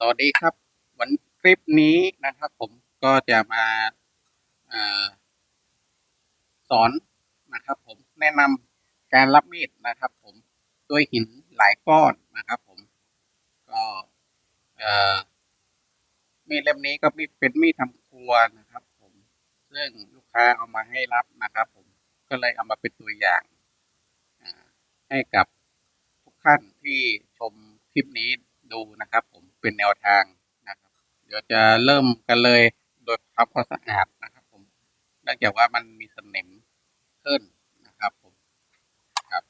สวัสดีครับวันคลิปนี้นะครับผมก็จะมาเอ่อสอนนะครับผมแนะนำการรับมีดนะครับผมด้วยหินหลายก้อนนะครับผมก็เอ่อมีดเล่มนี้ก็เป็นมีดทำครัวนะครับผมซึ่งลูกค้าเอามาให้รับนะครับผมก็เลยเอามาเป็นตัวอย่างอ่าให้กับทุกท่านที่ชมคลิปนี้ดูนะครับผมเป็นแนวทางนะครับเดี๋ยวจะเริ่มกันเลยโดยทำความสะอาดนะครับผมเนื่องจากว่ามันมีสนิมขึ้นนะครับผมครับ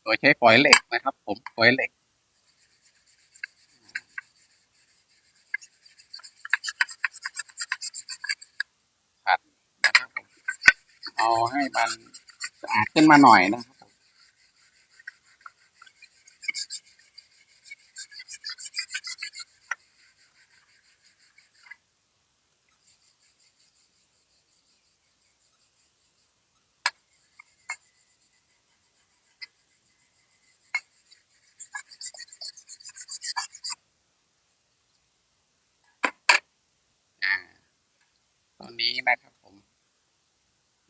โดยใช้ฝอยเหล็กนะครับผมฝอยเหล็กขัดนะครับผมเอาให้มันสะอาดขึ้นมาหน่อยนะครับอ่าตอนนี้นะครับผม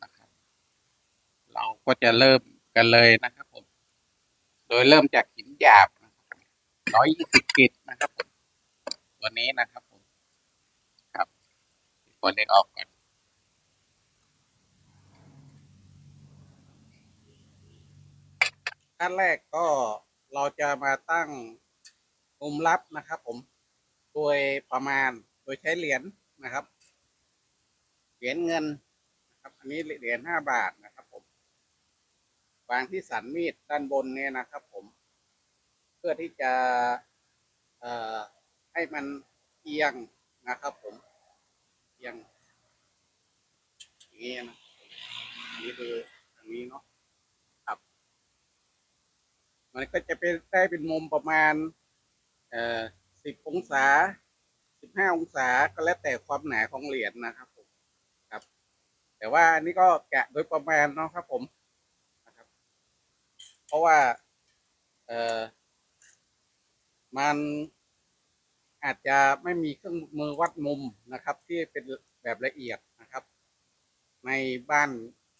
นะครับเราก็จะเริ่มกันเลยนะครับผมโดยเริ่มจากหินหยาบ120 กรัมนะครับผมตัวนี้นะครับผมครับฝอยเหล็กออกก่อนขั้นแรกก็เราจะมาตั้งมุมลับนะครับผมโดยประมาณโดยใช้เหรียญนะครับเหรียญเงินนะครับอันนี้เหรียญ5 บาทนะครับผมวางที่สันมีดด้านบนเนี่ยนะครับผมเพื่อที่จะเอ่อให้มันเอียงนะครับผมเอียงอย่างนี้นะนี่คืออย่างนี้เนาะครับมันก็จะเป็นได้เป็นมุมประมาณ10 องศา15 องศาก็แล้วแต่ความหนาของเหรียญนะครับผมครับแต่ว่าอันนี้ก็แกะโดยประมาณเนาะครับผมนะครับเพราะว่าเอ่อมันอาจจะไม่มีเครื่องมือวัดมุมนะครับที่เป็นแบบละเอียดนะครับในบ้าน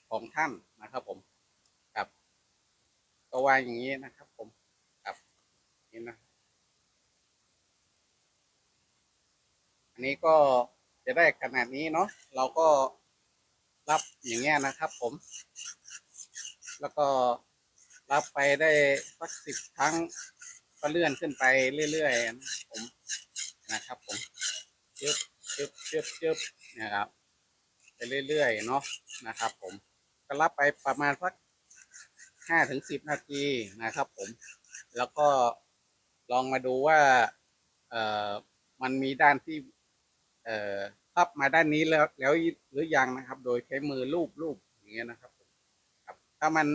ของท่านนะครับผมครับก็วางอย่างนี้นะครับผมครับนี่นะอันนี้ก็จะได้ขนาดนี้เนาะเราก็รับอย่างเงี้ยนะครับผมแล้วก็รับไปได้สัก10 ครั้งก็เลื่อนขึ้นไปเรื่อยๆนะผมนะครับผมจึ๊บจึ๊บจึ๊บจึ๊บนะครับไปเรื่อยๆเนาะนะครับผมก็รับไปประมาณสัก5 ถึง 10 นาทีนะครับผมแล้วก็ลองมาดูว่าเอ่อมันมีด้านที่เอ่อพับมาด้านนี้แล้วหรือยังนะครับโดยใช้มือลูบอย่างเงี้ยนะครับครับถ้ามัน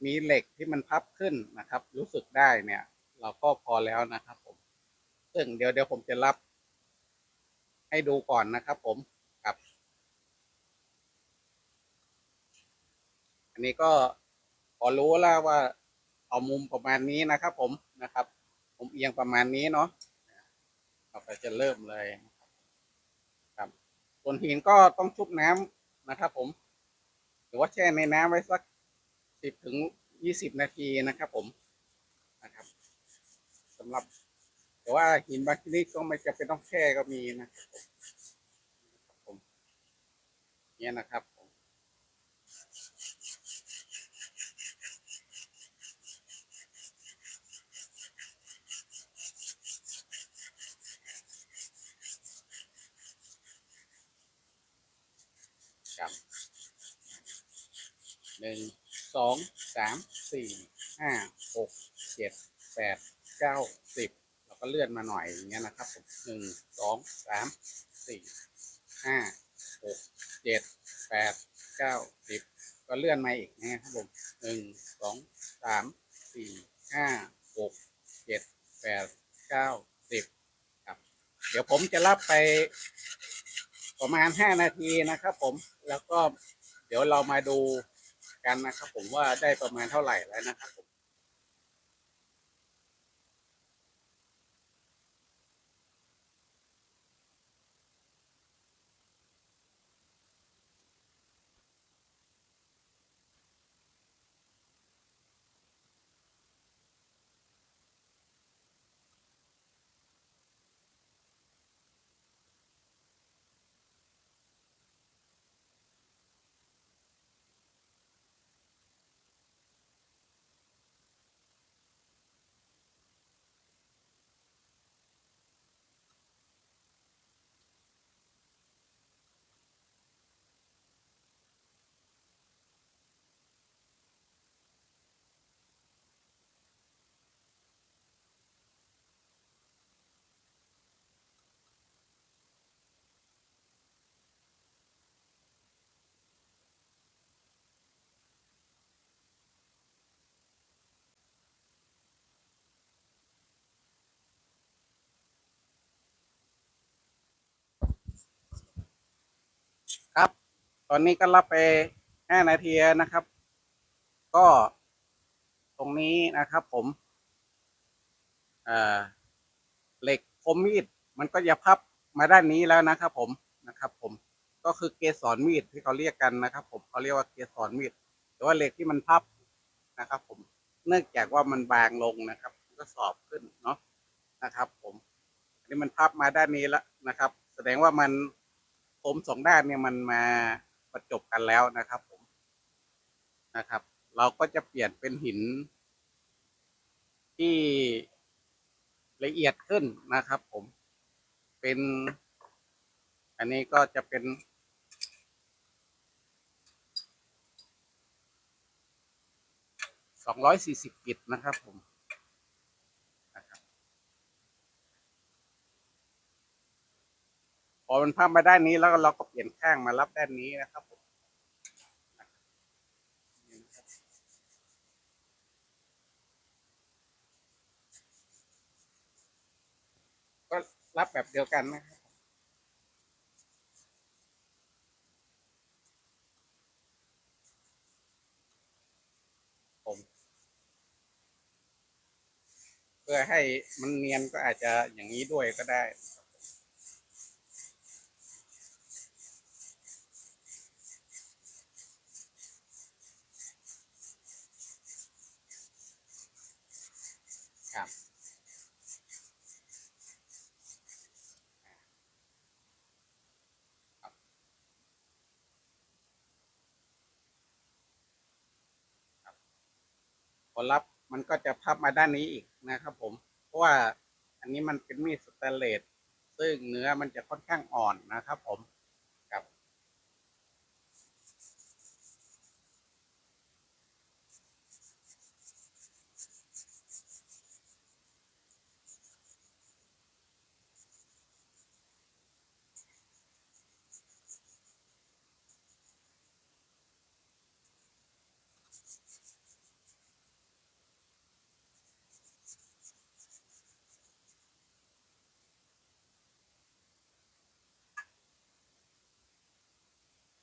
มีเหล็กที่มันพับขึ้นนะครับรู้สึกได้เนี่ยเราก็พอแล้วนะครับผมซึ่งเดี๋ยวผมจะรับให้ดูก่อนนะครับผมครับอันนี้ก็พอรู้แล้วว่าเอามุมประมาณนี้นะครับผมนะครับผมเอียงประมาณนี้เนาะเราก็จะเริ่มเลยครับส่วนหินก็ต้องชุบน้ำนะครับผมหรือว่าแช่ในน้ำไว้สัก10 ถึง 20 นาทีนะครับผมนะครับสำหรับแต่ว่าหินบางชนิดก็ไม่จำเป็นต้องแช่ก็มีนะครับผมเนี่ยนะครับผมครับ1 2 3 4 5 6 7 8 9 10เราก็เลื่อนมาหน่อยอย่างเงี้ยนะครับผม1 2 3 4 5 6 7 8 9 10ก็เลื่อนมาอีกนะครับผม1 2 3 4 5 6 7 8 9 10ครับเดี๋ยวผมจะรับไปประมาณ5 นาทีนะครับผมแล้วก็เดี๋ยวเรามาดูกันนะครับผมว่าได้ประมาณเท่าไหร่แล้วนะครับผม ตอนนี้ก็รับไป5 นาทีนะครับก็ตรงนี้นะครับผมเหล็กคมมีดมันก็จะพับมาด้านนี้แล้วนะครับผมก็คือเกสรมีดที่เขาเรียกกันนะครับผมเขาเรียกว่าเกสรมีดแต่ว่าเหล็กที่มันพับนะครับผมเนื่องจากว่ามันบางลงนะครับก็สอบขึ้นเนาะนะครับผมอันนี้มันพับมาด้านนี้แล้วนะครับแสดงว่ามันคม2 ด้านเนี่ยมันมาประจบกันแล้วนะครับผมนะครับเราก็จะเปลี่ยนเป็นหินที่ละเอียดขึ้นนะครับผมเป็นอันนี้ก็จะเป็น240กิตนะครับผมนะครับพอมันพับมาด้านนี้แล้วเราก็เปลี่ยนข้างมารับด้านนี้นะครับผมก็รับแบบเดียวกันนะครับผมเพื่อให้มันเนียนก็อาจจะอย่างนี้ด้วยก็ได้ครับพอรับมันก็จะพับมาด้านนี้อีกนะครับผมเพราะว่าอันนี้มันเป็นมีดสแตนเลสซึ่งเนื้อมันจะค่อนข้างอ่อนนะครับผมครับ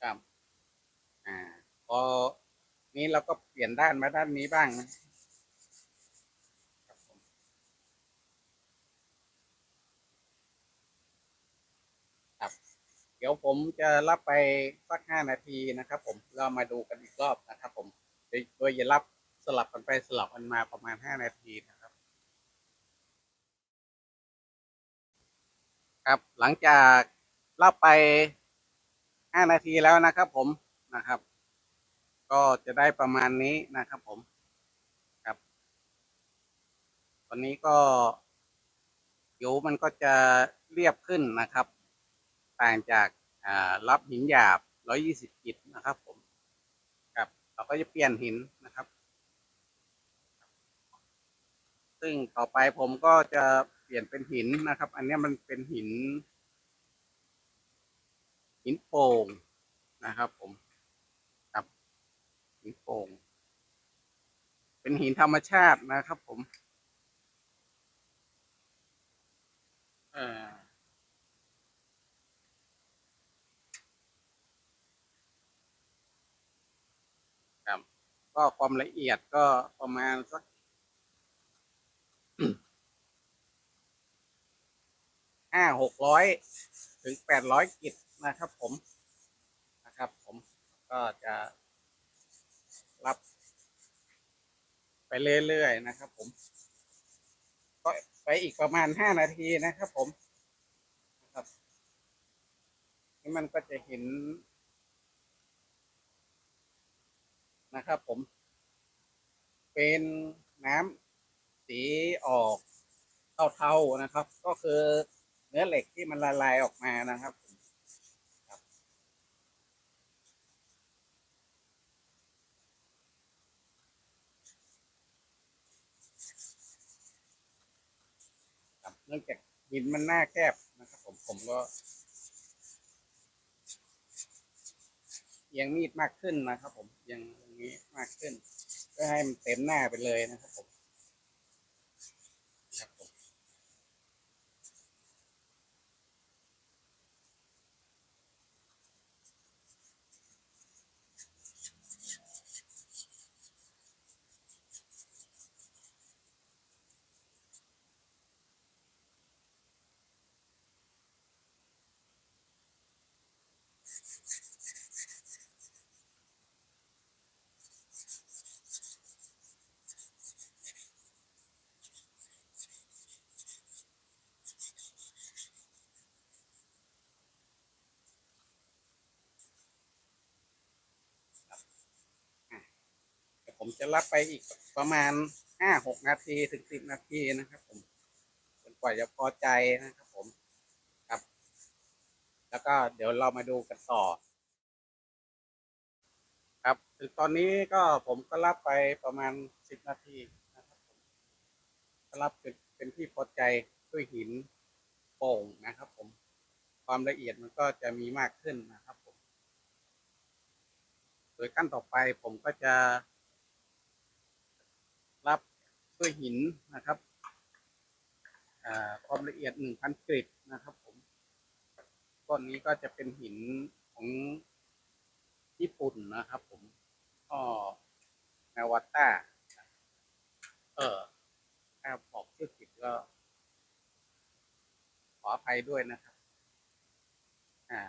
ครับอ่าพอนี้เราก็เปลี่ยนด้านมาด้านนี้บ้างนะครับผมครับ เดี๋ยวผมจะรับไปสัก5 นาทีนะครับผมเรามาดูกันอีกรอบนะครับผมโดยอย่ารับสลับกันไปสลับกันมาประมาณ5 นาทีนะครับครับหลังจากรับไป5 นาทีแล้วนะครับผมนะครับก็จะได้ประมาณนี้นะครับผมครับตอนนี้ก็ผิวมันก็จะเรียบขึ้นนะครับต่างจากรับหินหยาบ120กิตนะครับผมครับเราก็จะเปลี่ยนหินนะครับ ซึ่งต่อไปผมก็จะเปลี่ยนเป็นหินนะครับอันนี้มันเป็นหินโป่งนะครับผมครับหินโป่งเป็นหินธรรมชาตินะครับผมเอ่อครับก็ความละเอียดก็ประมาณสัก600ถึง800กิตนะครับผมนะครับผมก็จะรับไปเรื่อยๆนะครับผมก็ไปอีกประมาณ5 นาทีนะครับผมนะครับนี่มันก็จะเห็นนะครับผมเป็นน้ำสีออกเทาๆนะครับก็คือเนื้อเหล็กที่มันละลายออกมานะครับเนื่องจากหินมันหน้าแคบนะครับผมก็เอียงมีดมากขึ้นนะครับผมเอียงตรงนี้มากขึ้นเพื่อให้มันเต็มหน้าไปเลยนะครับผมครับผม ผมจะรับไปอีกประมาณ5-6 นาทีถึง10 นาทีนะครับผมจนกว่าจะพอใจนะครับผมครับแล้วก็เดี๋ยวเรามาดูกันต่อครับถึงตอนนี้ก็ผมก็รับไปประมาณ10 นาทีนะครับผมก็รับเป็นที่พอใจด้วยหินโป่งนะครับผมความละเอียดมันก็จะมีมากขึ้นนะครับผมโดยขั้นต่อไปผมก็จะรับด้วยหินนะครับความละเอียด1,000 กริตนะครับผมก้อนนี้ก็จะเป็นหินของญี่ปุ่นนะครับผมก็นาวาต้าเออถ้าบอกชื่อผิดก็ขออภัยด้วยนะครับอ่า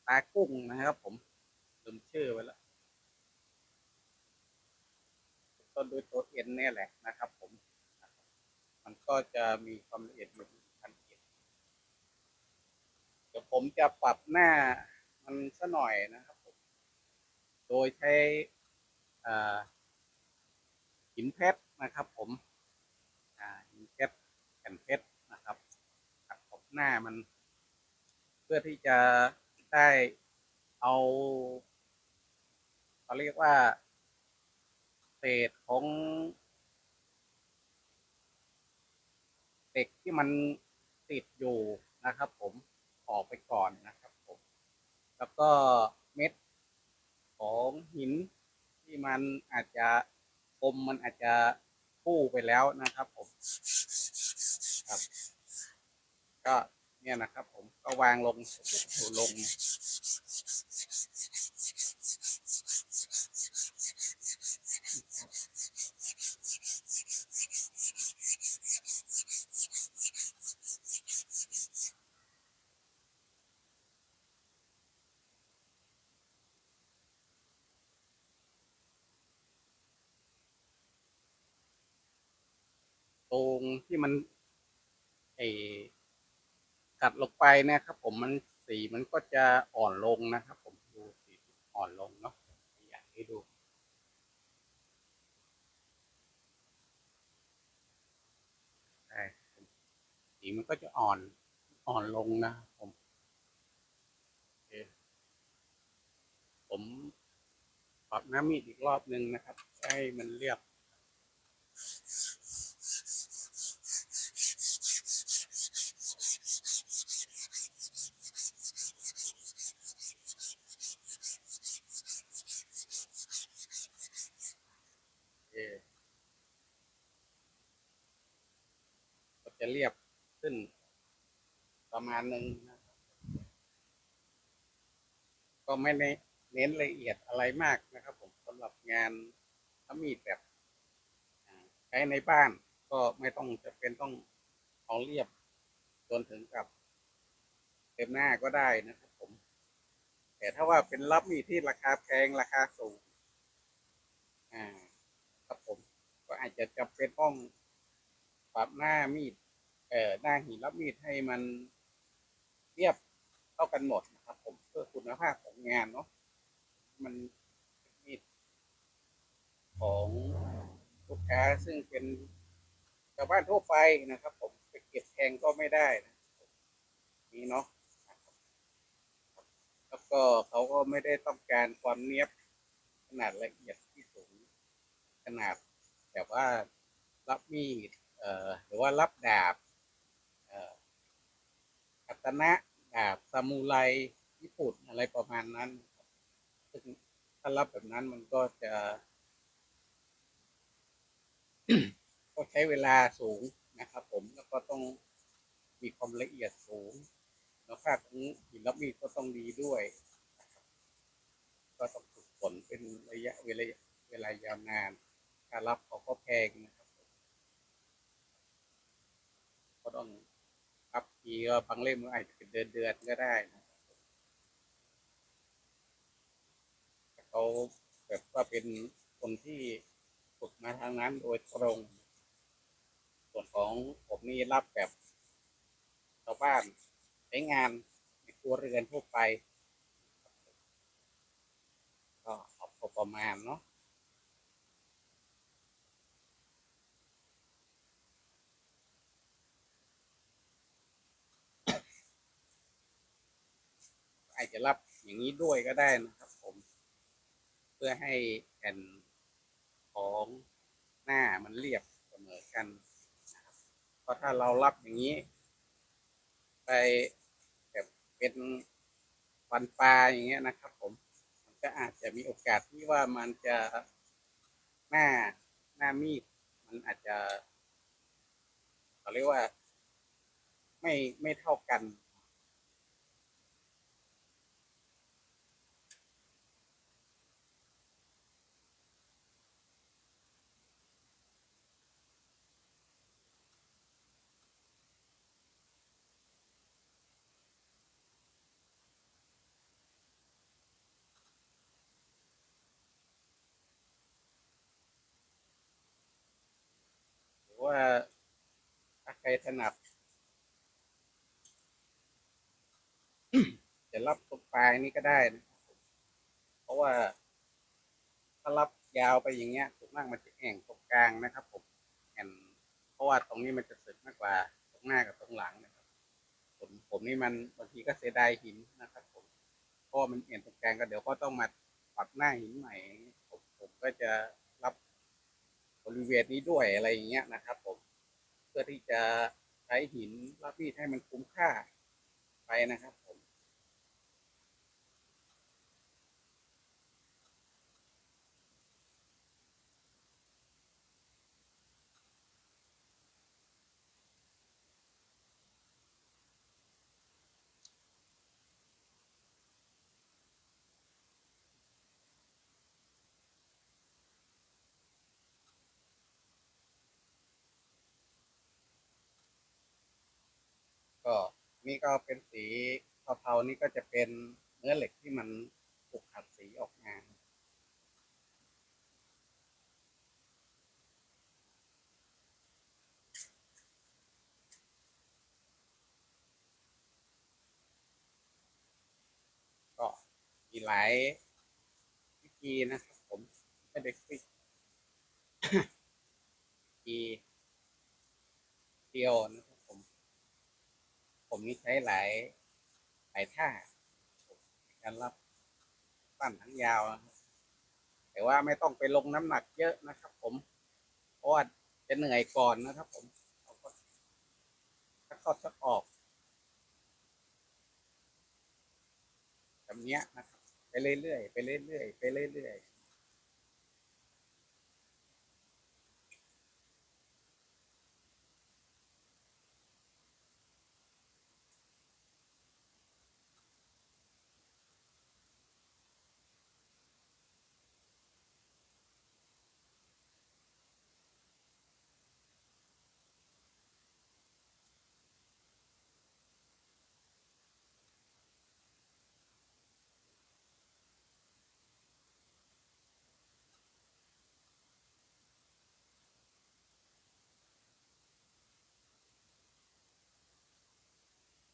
ตากุ้งนะครับผมลืมชื่อไว้แล้วต้นด้วยตัวเอ็นเนี่ยแหละนะครับผมมันก็จะมีความละเอียดอยู่1,000 กริตเดี๋ยวผมจะปรับหน้ามันซะหน่อยนะครับผมโดยใช้อ่าหินเพชรนะครับผมหินเพชรแผ่นเพชรนะครับขัดขอบหน้ามันเพื่อที่จะได้เอาเขาเรียกว่าเศษของเด็กที่มันติดอยู่นะครับผมออกไปก่อนนะครับผมแล้วก็เม็ดของหินที่มันอาจจะคมมันอาจจะปู้ไปแล้วนะครับผมครับก็เนี่ยนะครับผมก็วางลงลงตรงที่มันไอกัดลงไปนะครับผมมันสีมันก็จะอ่อนลงนะครับผมดูสีอ่อนลงเนาะอยากให้ดูใช่สีมันก็จะอ่อนลงนะผมผมปรับน้ำมีดอีกรอบนึงนะครับให้มันเรียบก็จะเรียบขึ้นประมาณนึงนะก็ไม่ได้เน้นละเอียดอะไรมากนะครับผมสำหรับงานน้ำมีดแบบใช้ในบ้านก็ไม่ต้องจะเป็นต้องเอาเรียบจนถึงกับเต็มหน้าก็ได้นะครับผมแต่ถ้าว่าเป็นรับมีดที่ราคาแพงราคาสูงครับผมก็อาจจะจำเป็นต้องปรับหน้ามีดหน้าหินรับมีดให้มันเรียบเท่ากันหมดนะครับผมเพื่อคุณภาพของงานเนาะมันมีดของลูกค้าซึ่งเป็นชาวบ้านทั่วไปนะครับผมไปเก็บแพงก็ไม่ได้นะนี่เนาะแล้วก็เขาก็ไม่ได้ต้องการความเนี้ยบขนาดละเอียดที่สูงขนาดแบบว่ารับมีดหรือว่ารับดาบคัตนะดาบซามูไรญี่ปุ่นอะไรประมาณนั้นซึ่งถ้ารับแบบนั้นมันก็จะก็ใช้เวลาสูงนะครับผมแล้วก็ต้องมีความละเอียดสูงแล้วค่าของหินรับมีดก็ต้องดีด้วยก็ต้องฝึกฝนเป็นระยะเวลายาวนานการรับเขาก็แพงนะครับก็ต้องรับทีก็บางเล่มก็อาจจะเป็นเดือนก็ได้นะเขาแบบว่าเป็นคนที่ฝึกมาทางนั้นโดยตรงส่วนของผมนี่รับแบบชาวบ้านใช้งานในครัวเรือนทั่วไปก็เอาพอประมาณเนาะ อาจจะรับอย่างนี้ด้วยก็ได้นะครับผมเพื่อให้แผ่นของหน้ามันเรียบเสมอกันนะครับเพราะถ้าเรารับอย่างนี้ไปแบบเป็นฟันปลาอย่างเงี้ยนะครับผมมันก็อาจจะมีโอกาสที่ว่ามันจะหน้ามีดมันอาจจะเขาเรียกว่าไม่เท่ากันหรือว่าถ้าใครถนัดจะรับตรงปลายนี้ก็ได้นะเพราะว่าถ้ารับยาวไปอย่างเงี้ยส่วนมากมันจะแอ่งตรงกลางนะครับผมแอนเพราะว่าตรงนี้มันจะสึกมากกว่าตรงหน้ากับตรงหลังนะครับผมนี่มันบางทีก็เสียดายหินนะครับผมเพราะมันเอ็นตรงกลางก็เดี๋ยวก็ต้องมาปรับหน้าหินใหม่ผมก็จะรับบริเวณนี้ด้วยอะไรอย่างเงี้ยนะครับผมเพื่อที่จะใช้หินรับมีดให้มันคุ้มค่าไปนะครับผมก็นี่ก็เป็นสีเทาๆนี่ก็จะเป็นเนื้อเหล็กที่มันถูกขัดสีออกมาก็มีหลายวิธีนะครับผมไม่ได้ฟิกทีเดียวนะครับผมนี่ใช้หลายท่าในการรับสั้นทั้งยาวนะครับแต่ว่าไม่ต้องไปลงน้ำหนักเยอะนะครับผมเพราะว่าจะเหนื่อยก่อนนะครับผมเอาก็ชักเข้าชักออกแบบนี้นะครับไปเรื่อยๆไปเรื่อยๆไปเรื่อยๆ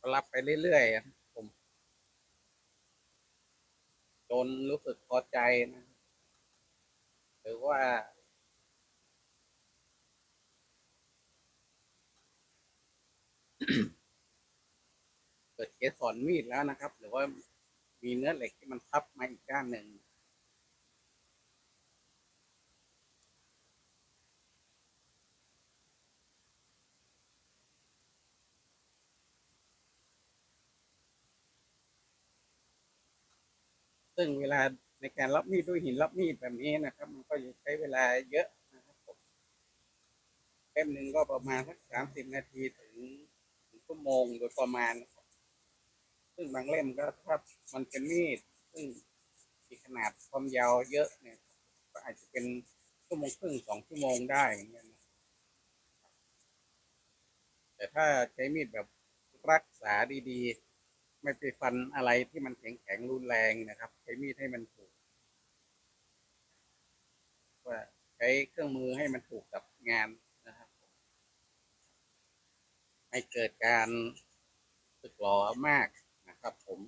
ก็รับไปเรื่อยๆผมจนรู้สึกพอใจนะหรือว่าเกิดเกสรมีดแล้วนะครับหรือว่ามีเนื้อเหล็กที่มันทับมาอีกด้านหนึ่ง ซึ่งเวลาในการรับมีดด้วยหินรับมีดแบบนี้นะครับมันก็จะใช้เวลาเยอะนะครับผมเล่มหนึ่งก็ประมาณสัก30 นาทีถึงชั่วโมงโดยประมาณซึ่งบางเล่มก็ถ้ามันเป็นมีดซึ่งมีขนาดความยาวเยอะเนี่ยก็อาจจะเป็น1 ชั่วโมงครึ่ง2 ชั่วโมงได้เหมือนกันนะแต่ถ้าใช้มีดแบบรักษาดีๆไม่ไปฟันอะไรที่มันแข็งรุนแรงนะครับใช้มีดให้มันถูกว่าใช้เครื่องมือให้มันถูกกับงานนะครับ ให้เกิดการสึกหรอมากนะครับผม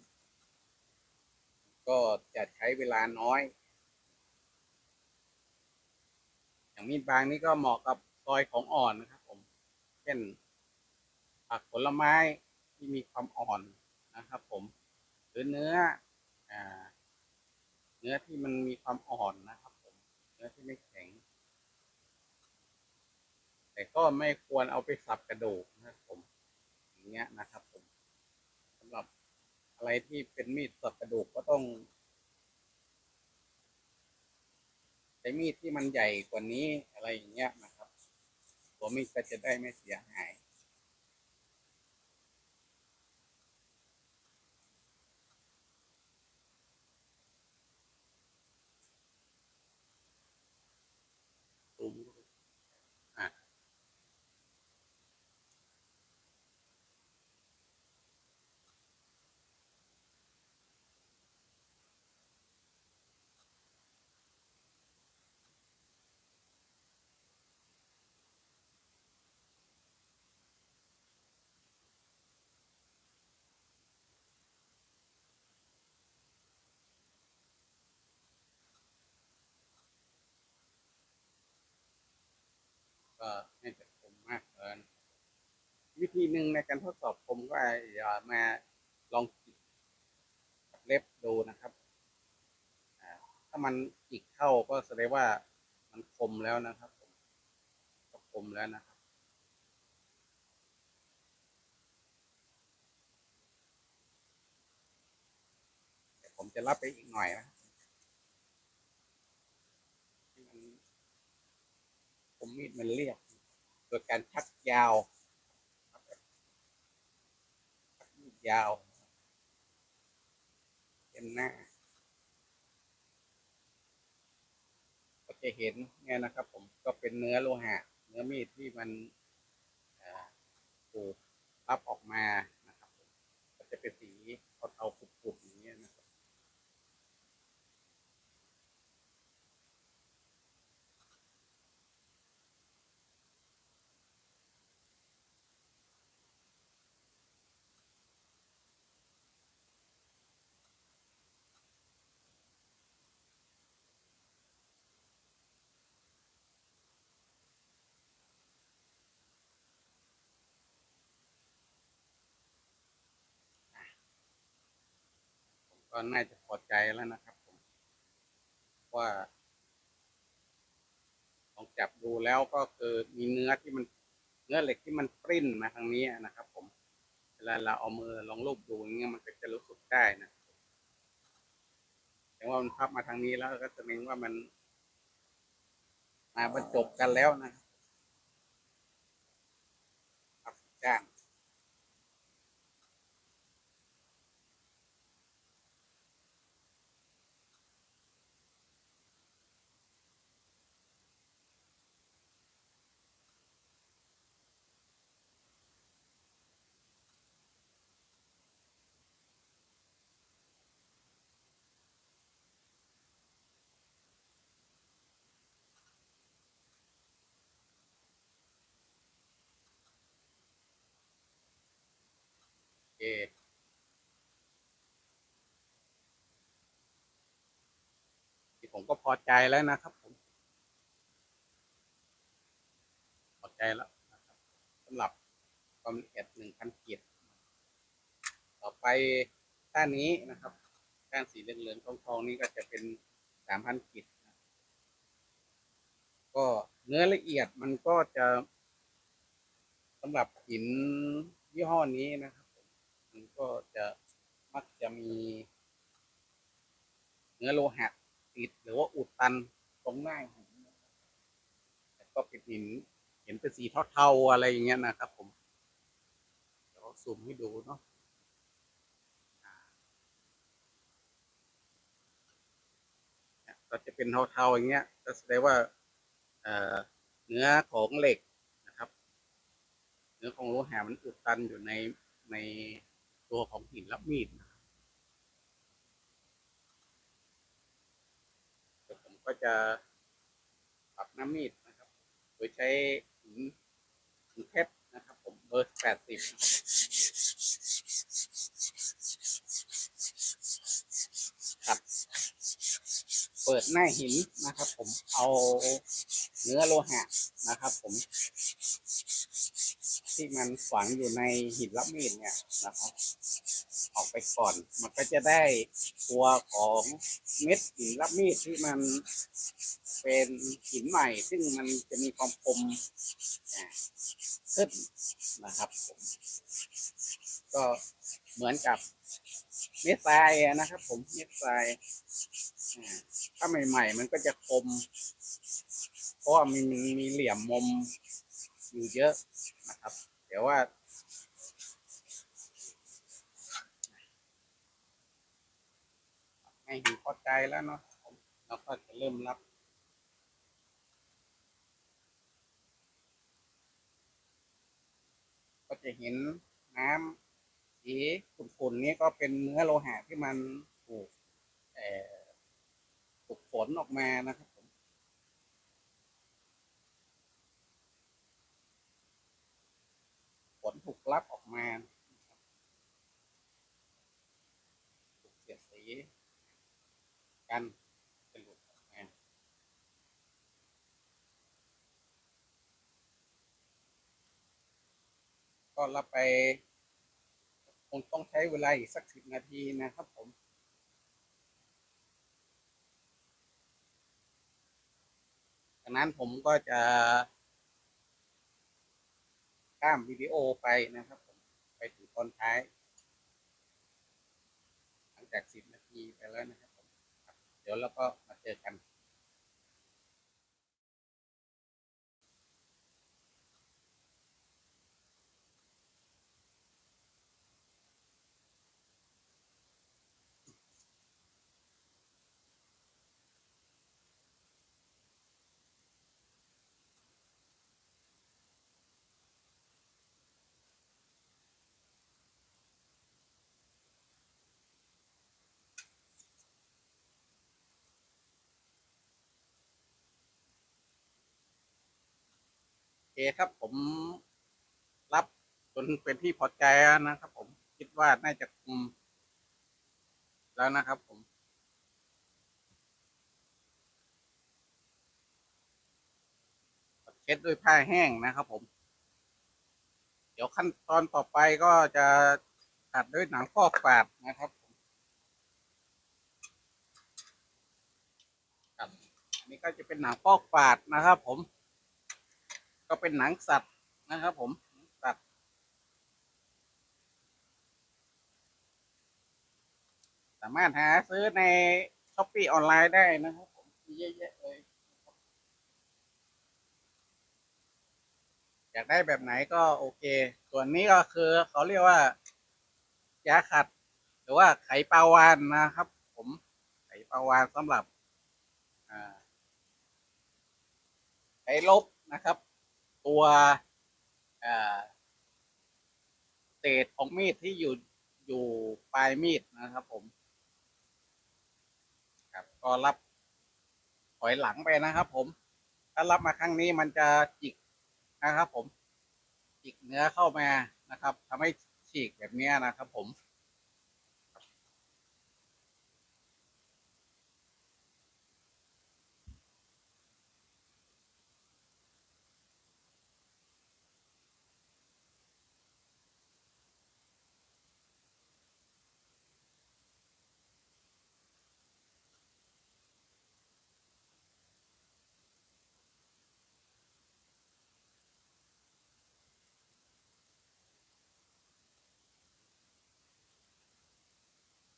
ก็จะใช้เวลาน้อยอย่างมีดบางนี่ก็เหมาะกับซอยของอ่อนนะครับผมเช่นผักผลไม้ที่มีความอ่อนนะครับผม รือเนื้ออ่าเนื้อที่มันมีความอ่อนนะครับผมเนื้อที่ไม่แข็งแต่ก็ไม่ควรเอาไปสับกระดูกนะครับผมอย่างเงี้ยนะครับผมสำหรับอะไรที่เป็นมีดสับกระดูกก็ต้องใช้มีดที่มันใหญ่กว่านี้อะไรอย่างเงี้ยนะครับตัวมีดก็จะได้ไม่เสียหายตูมอ่ะก็ไม่จะคมมากเกินวิธีหนึ่งในการทดสอบคมก็อย่ามาลองจิกกับเล็บดูนะครับถ้ามันจิกเข้าก็แสดงว่ามันคมแล้วนะครับผมก็คมแล้วนะครับแต่ผมจะรับไปอีกหน่อยนะที่มันคมมีดมันเรียบโดยการชักยาวชักมีดยาวเป็นหน้าก็จะเห็นเนี่ยนะครับผมก็เป็นเนื้อโลหะเนื้อมีดที่มันถูกพับออกมานะครับก็จะเป็นสีเทาๆปุดๆอย่างเงี้ยนะครับผมก็น่าจะพอใจแล้วนะครับผมว่าลองจับดูแล้วก็คือมีเนื้อที่มันเนื้อเหล็กที่มันปริ้นมาทางนี้นะครับผมเวลาเราเอามือลองลูบดูอย่างเงี้ยมันก็จะรู้สึกได้นะแต่ว่ามันพับมาทางนี้แล้วก็แสดงว่ามันมาบรรจบกันแล้วนะครับก้านโอเคที่ผมก็พอใจแล้วนะครับผมพอใจแล้วนะครับสำหรับความละเอียด1,000 ขีดต่อไปด้านนี้นะครับด้านสีเหลืองๆทองๆนี้ก็จะเป็น3,000 ขีดก็เนื้อละเอียดมันก็จะสำหรับหินยี่ห้อนี้นะครับมันก็จะมักจะมีเนื้อโลหะติดหรือว่าอุดตันตรงหน้าหินแต่ก็เป็นหินเห็นเป็นสีเทาๆอะไรอย่างเงี้ยนะครับผมเดี๋ยวซูมให้ดูเนาะก็จะเป็นเทาๆอย่างเงี้ยก็แสดงว่าเนื้อของเหล็กนะครับเนื้อของโลหะมันอุดตันอยู่ในตัวของหินรับมีดเดี๋ยวผมก็จะปรับน้ำมีดนะครับโดยใช้หินเพชรนะครับผมเบอร์80นะครับเปิดหน้าหินนะครับผมเอาเนื้อโลหะนะครับผม ที่มันฝังอยู่ในหินรับมีดเนี่ยนะครับออกไปก่อนมันก็จะได้ตัวของเม็ดหินรับมีดที่มันเป็นหินใหม่ซึ่งมันจะมีความคมขึ้นนะครับผมก็เหมือนกับเม็ดทรายนะครับผมเม็ดทรายถ้าใหม่ๆมันก็จะคมเพราะว่ามีเหลี่ยมมุมอยู่เยอะนะครับเดี๋ยวว่าให้เห็นพอใจแล้วเนาะเราก็จะเริ่มรับก็จะเห็นน้ำสีขุ่นๆนี้ก็เป็นเนื้อโลหะที่มันถูกถูกฝนออกมานะครับผมฝนถูกรับออกมาถูกเสียดสีกันเป็นหลุดออกมาก็รับไปคงต้องใช้เวลาอีกสัก10 นาทีนะครับผมจากนั้นผมก็จะข้ามวิดีโอไปนะครับผมไปถึงตอนท้ายหลังจาก10 นาทีไปแล้วนะครับผมเดี๋ยวเราก็มาเจอกันโอเคครับผมรับจนเป็นที่พอใจนะครับผมคิดว่าน่าจะคุมแล้วนะครับผมเช็ดด้วยผ้าแห้งนะครับผมเดี๋ยวขั้นตอนต่อไปก็จะตัดด้วยหนังฟอกปาดนะครับครับอันนี้ก็จะเป็นหนังฟอกปาดนะครับผมก็เป็นหนังสัตว์นะครับผมสัตว์สามารถหาซื้อในช้อปปี้ออนไลน์ได้นะครับผมมีเยอะแยะเลยอยากได้แบบไหนก็โอเคส่วนนี้ก็คือเขาเรียกว่ายาขัดหรือว่าไขปลาวาฬนะครับผมไขปลาวาฬสำหรับไขลบนะครับตัวเศษของมีดที่อยู่ปลายมีดนะครับผมครับก็รับถอยหลังไปนะครับผมถ้ารับมาครั้งนี้มันจะจิกนะครับผมจิกเนื้อเข้ามานะครับทำให้ฉีกแบบนี้นะครับผม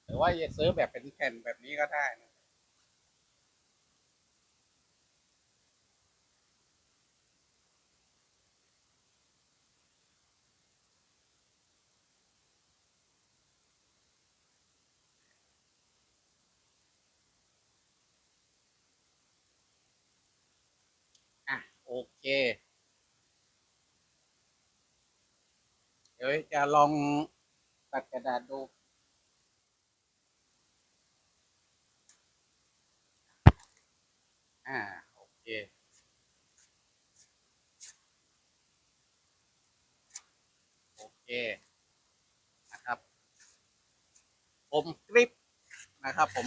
หรือว่าจะซื้อแบบเป็นแผ่นแบบนี้ก็ได้นะอ่ะโอเคเดี๋ยวจะลองตัดกระดาษดูอ่าโอเคโอเคนะครับผมกริปนะครับผม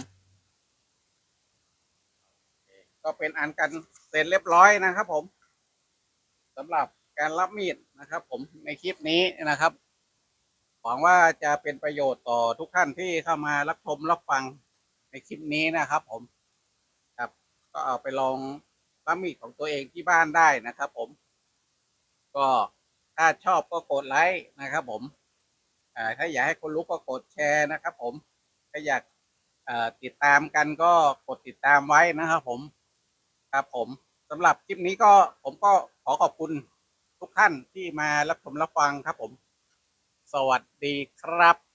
ก็เป็นอันกันเสร็จเรียบร้อยนะครับผมสำหรับ การรับมีดนะครับผมในคลิปนี้นะครับหวังว่าจะเป็นประโยชน์ต่อทุกท่านที่เข้ามารับชมรับฟังในคลิปนี้นะครับผมครับก็เอาไปลองรับมีดของตัวเองที่บ้านได้นะครับผมก็ถ้าชอบก็กดไลค์นะครับผมถ้าอยากให้คนรู้ก็กดแชร์นะครับผมถ้าอยากติดตามกันก็กดติดตามไว้นะครับผมครับผมสำหรับคลิปนี้ก็ผมก็ขอขอบคุณทุกท่านที่มารับชมรับฟังครับผมสวัสดีครับ